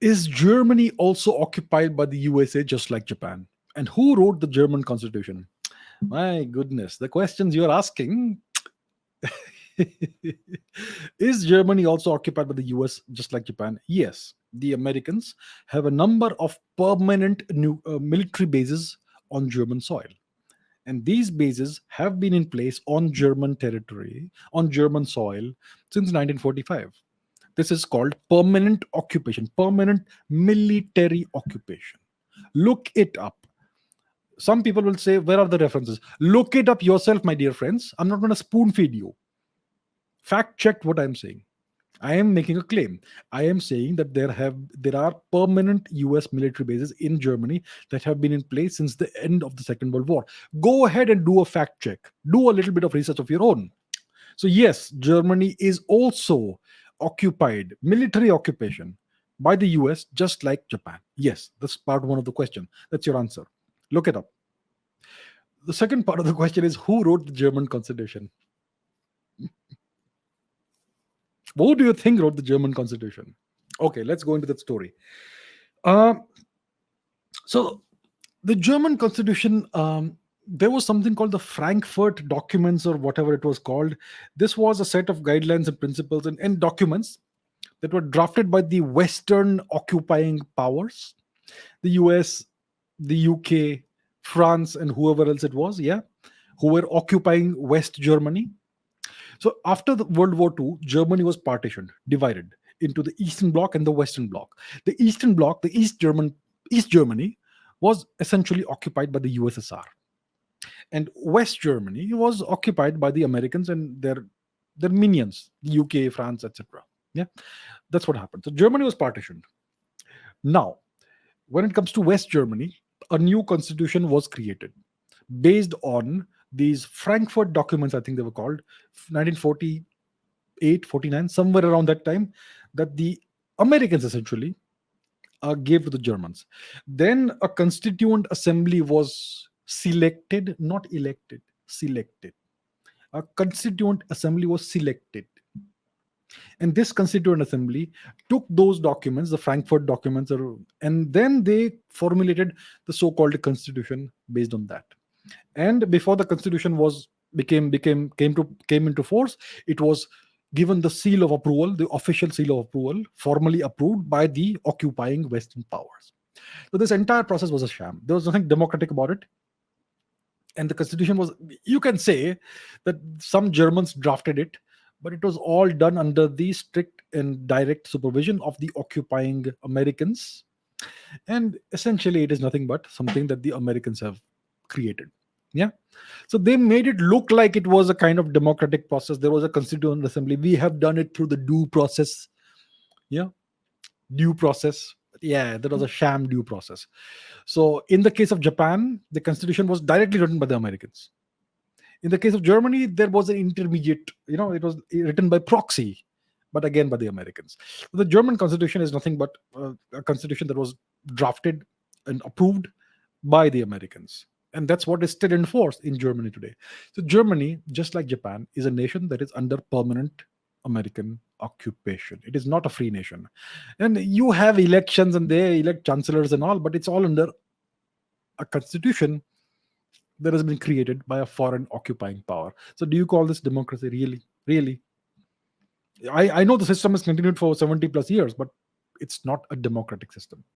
Is Germany also occupied by the USA just like Japan? And who wrote the German constitution? My goodness, the questions you're asking. Is Germany also occupied by the US just like Japan? Yes. The Americans have a number of permanent new military bases on German soil. And these bases have been in place on German territory, on German soil, since 1945. This is called permanent occupation, permanent military occupation. Look it up. Some people will say, where are the references? Look it up yourself, my dear friends. I'm not going to spoon feed you. Fact check what I'm saying. I am making a claim. I am saying that there are permanent US military bases in Germany that have been in place since the end of the Second World War. Go ahead and do a fact check. Do a little bit of research of your own. So yes, Germany is also occupied, military occupation by the US, just like Japan. Yes, that's part one of the question. That's your answer. Look it up. The second part of the question is, who wrote the German Constitution? Who do you think wrote the German Constitution? Okay, let's go into that story. Uh, so, the German Constitution, there was something called the Frankfurt Documents or whatever it was called. This was a set of guidelines and principles and documents that were drafted by the Western occupying powers, the US, the UK, France, and whoever else it was, yeah, who were occupying West Germany. So after the World War II, Germany was partitioned, divided into the Eastern Bloc and the Western Bloc. The Eastern Bloc, the East Germany, was essentially occupied by the USSR, and West Germany was occupied by the Americans and their minions, the UK, France, etc. Yeah, that's what happened. So Germany was partitioned. Now, when it comes to West Germany, a new constitution was created based on these Frankfurt documents, I think they were called, 1948, 49, somewhere around that time, that the Americans essentially gave to the Germans. Then a constituent assembly was selected, not elected, selected. A constituent assembly was selected. And this constituent assembly took those documents, the Frankfurt documents, and then they formulated the so-called constitution based on that. And before the constitution was came into force, it was given the seal of approval, the official seal of approval, formally approved by the occupying Western powers. So this entire process was a sham. There was nothing democratic about it. And the constitution was, you can say that some Germans drafted it, but it was all done under the strict and direct supervision of the occupying Americans. And essentially, it is nothing but something that the Americans have created. Yeah. So they made it look like it was a kind of democratic process. There was a constituent assembly. We have done it through the due process. Yeah. Due process. Yeah, that was a sham due process. So in the case of Japan, the constitution was directly written by the Americans. In the case of Germany, there was an intermediate, it was written by proxy, but again by the Americans. The German constitution is nothing but a constitution that was drafted and approved by the Americans. And that's what is still in force in Germany today. So Germany, just like Japan, is a nation that is under permanent American occupation. It is not a free nation. And you have elections and they elect chancellors and all, but it's all under a constitution that has been created by a foreign occupying power. So do you call this democracy? Really? Really? I know the system has continued for 70 plus years, but it's not a democratic system.